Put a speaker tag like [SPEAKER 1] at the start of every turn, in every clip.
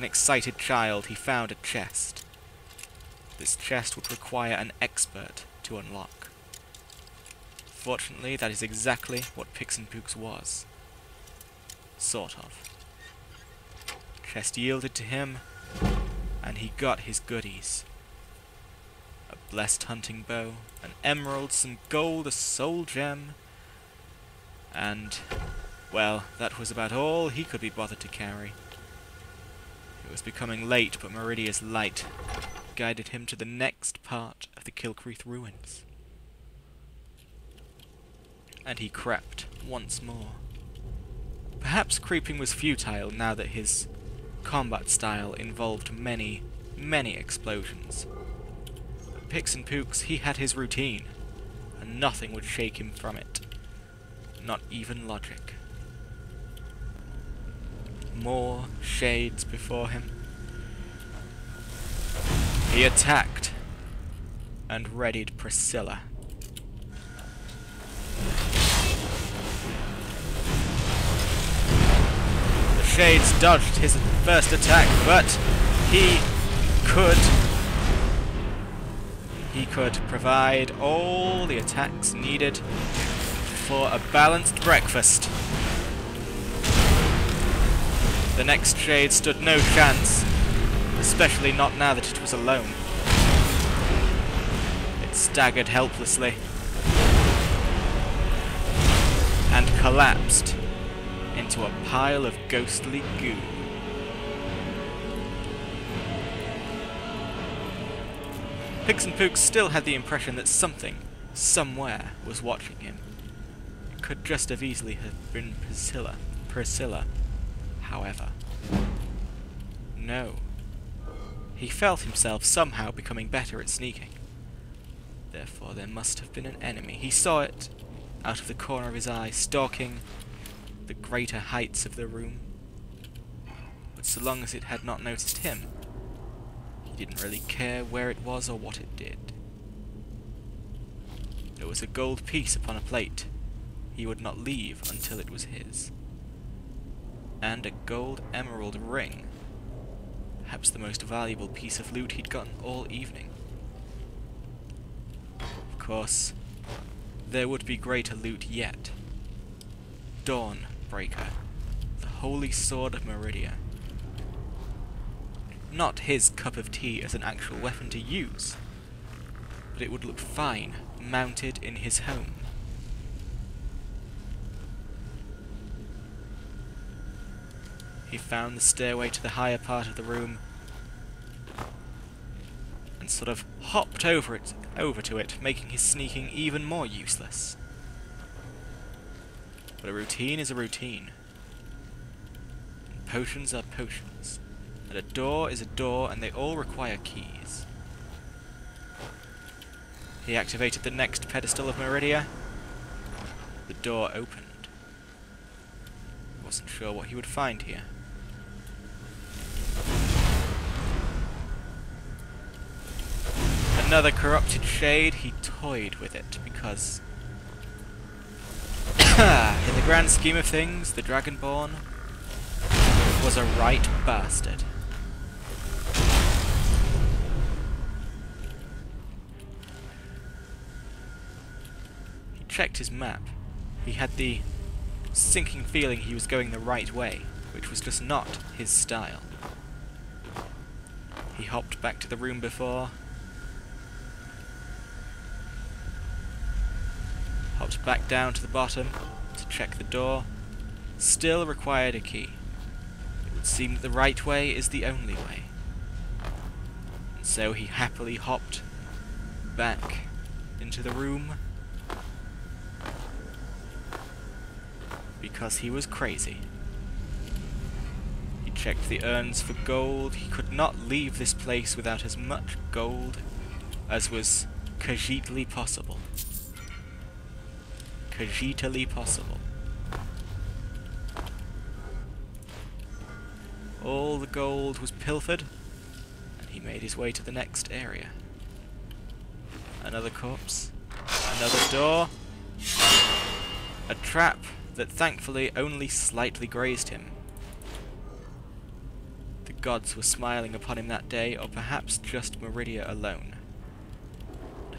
[SPEAKER 1] an excited child, he found a chest. This chest would require an expert to unlock. Fortunately, that is exactly what Pix and Pooks was. Sort of. Chest yielded to him, and he got his goodies. A blessed hunting bow, an emerald, some gold, a soul gem, and, well, that was about all he could be bothered to carry. It was becoming late, but Meridia's light guided him to the next part of the Kilcreath ruins. And he crept once more. Perhaps creeping was futile now that his combat style involved many, many explosions. But Pix and Pooks, he had his routine, and nothing would shake him from it. Not even logic. More shades before him. He attacked and readied Priscilla. The shades dodged his first attack, but he could provide all the attacks needed for a balanced breakfast. The next shade stood no chance, especially not now that it was alone. It staggered helplessly and collapsed into a pile of ghostly goo. Pix and Pooks still had the impression that something, somewhere, was watching him. It could just as easily have been Priscilla, however. No. He felt himself somehow becoming better at sneaking. Therefore there must have been an enemy. He saw it out of the corner of his eye, stalking the greater heights of the room. But so long as it had not noticed him, he didn't really care where it was or what it did. There was a gold piece upon a plate. He would not leave until it was his. And a gold emerald ring. Perhaps the most valuable piece of loot he'd gotten all evening. Of course, there would be greater loot yet. Dawnbreaker, the holy sword of Meridia. Not his cup of tea as an actual weapon to use, but it would look fine mounted in his home. He found the stairway to the higher part of the room and sort of hopped over to it, making his sneaking even more useless. But a routine is a routine. And potions are potions. And a door is a door, and they all require keys. He activated the next pedestal of Meridia. The door opened. He wasn't sure what he would find here. Another corrupted shade. He toyed with it because in the grand scheme of things, the dragonborn was a right bastard. He checked his map. He had the sinking feeling he was going the right way, which was just not his style. He hopped back to the room before, hopped back down to the bottom to check the door. Still required a key. It would seem that the right way is the only way. And so he happily hopped back into the room because he was crazy. He checked the urns for gold. He could not leave this place without as much gold as was cogitally possible. Cogitally possible. All the gold was pilfered, and he made his way to the next area. Another corpse. Another door. A trap that thankfully only slightly grazed him. The gods were smiling upon him that day, or perhaps just Meridia alone.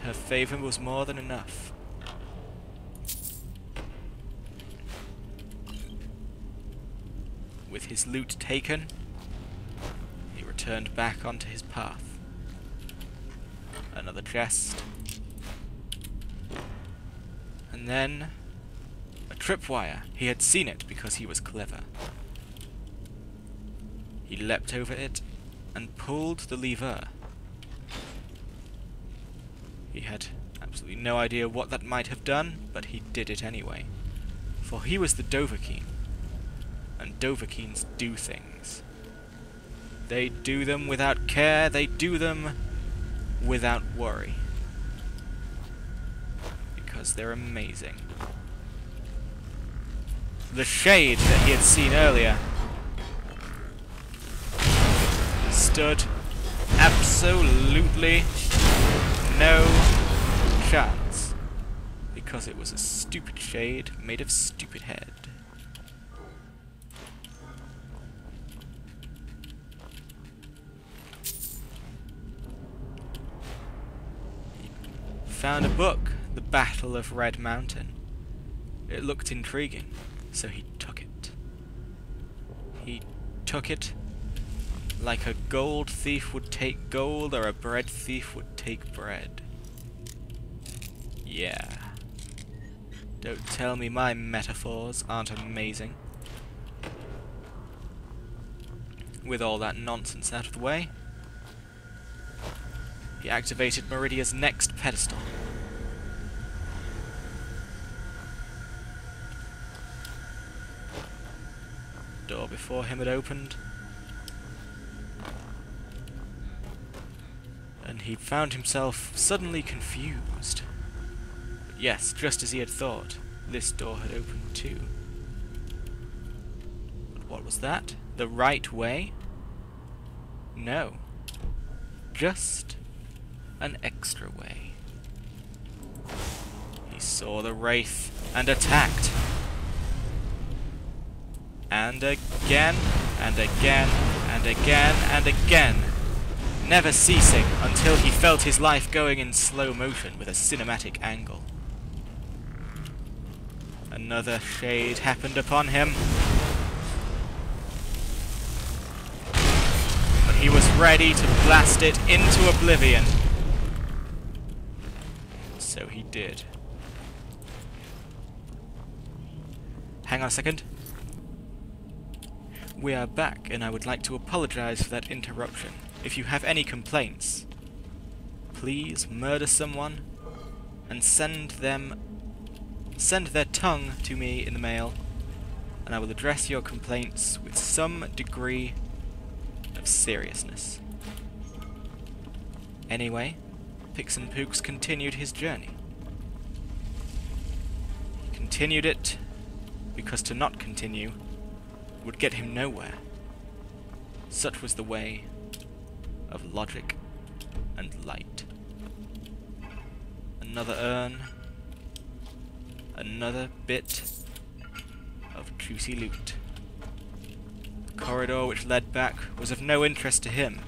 [SPEAKER 1] Her favour was more than enough. With his loot taken, he returned back onto his path. Another chest. And then a tripwire. He had seen it because he was clever. He leapt over it and pulled the lever. He had absolutely no idea what that might have done, but he did it anyway. For he was the Dovahkiin, and Dovahkiins do things. They do them without care, they do them without worry. Because they're amazing. The shade that he had seen earlier stood absolutely no chance, because it was a stupid shade made of stupid head. He found a book, The Battle of Red Mountain. It looked intriguing, so he took it. He took it like a gold thief would take gold, or a bread thief would take bread. Yeah. Don't tell me my metaphors aren't amazing. With all that nonsense out of the way, he activated Meridia's next pedestal. The door before him had opened, and he found himself suddenly confused. But yes, just as he had thought, this door had opened too. But what was that? The right way? No. Just an extra way. He saw the wraith and attacked. And again, and again, and again, and again. Never ceasing until he felt his life going in slow motion with a cinematic angle. Another shade happened upon him. But he was ready to blast it into oblivion. So he did. Hang on a second. We are back, and I would like to apologize for that interruption. If you have any complaints, please murder someone and send their tongue to me in the mail, and I will address your complaints with some degree of seriousness. Anyway, Pix and Pooks continued his journey. He continued it because to not continue would get him nowhere. Such was the way of logic and light. Another urn. Another bit of juicy loot. The corridor which led back was of no interest to him.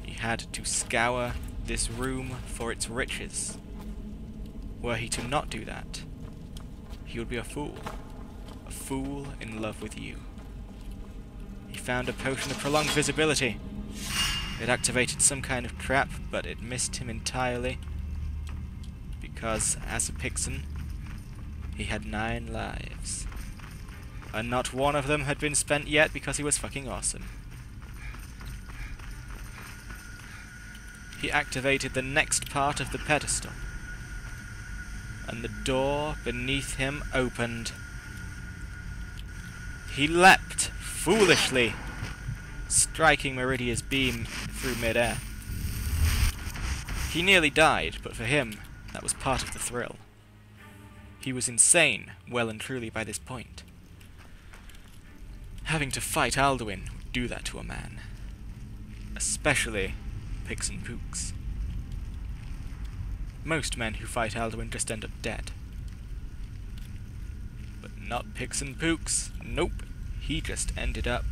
[SPEAKER 1] He had to scour this room for its riches. Were he to not do that, he would be a fool. A fool in love with you. He found a potion of prolonged visibility. It activated some kind of trap, but it missed him entirely. Because, as a Pixen, he had 9 lives. And not one of them had been spent yet because he was fucking awesome. He activated the next part of the pedestal. And the door beneath him opened. He leapt foolishly, striking Meridia's beam through mid-air. He nearly died, but for him, that was part of the thrill. He was insane, well and truly by this point. Having to fight Alduin would do that to a man. Especially Pix and Pooks. Most men who fight Alduin just end up dead. But not Pix and Pooks. Nope. He just ended up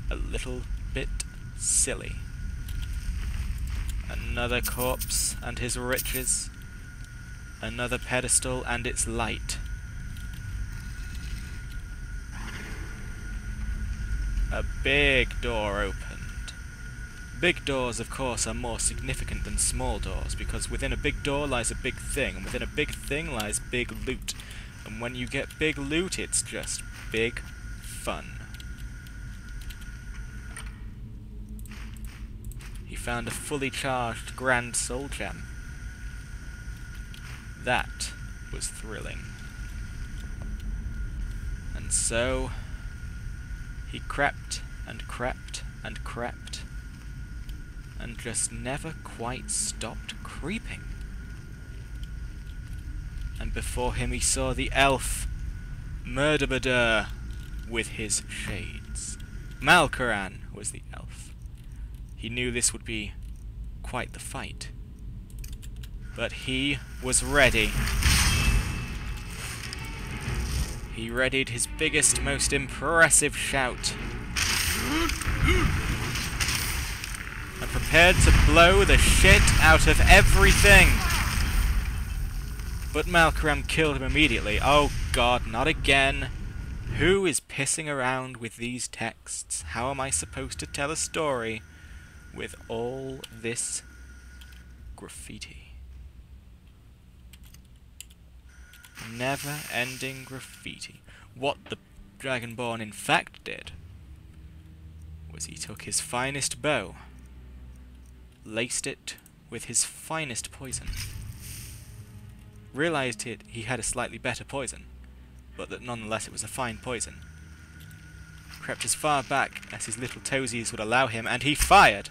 [SPEAKER 1] a little bit silly. Another corpse and his riches. Another pedestal and its light. A big door opened. Big doors, of course, are more significant than small doors, because within a big door lies a big thing, and within a big thing lies big loot. And when you get big loot, it's just big fun. He found a fully charged Grand Soul Gem. That was thrilling. And so he crept and crept and crept, and just never quite stopped creeping. And before him he saw the elf, Murderbadur, with his shades. Malkaran was the elf. He knew this would be quite the fight. But he was ready. He readied his biggest, most impressive shout, and prepared to blow the shit out of everything. But Malkaram killed him immediately. Oh god, not again. Who is pissing around with these texts? How am I supposed to tell a story with all this graffiti? Never-ending graffiti. What the dragonborn in fact did was he took his finest bow, laced it with his finest poison, realized he had a slightly better poison, but that nonetheless it was a fine poison, crept as far back as his little toesies would allow him, and he fired!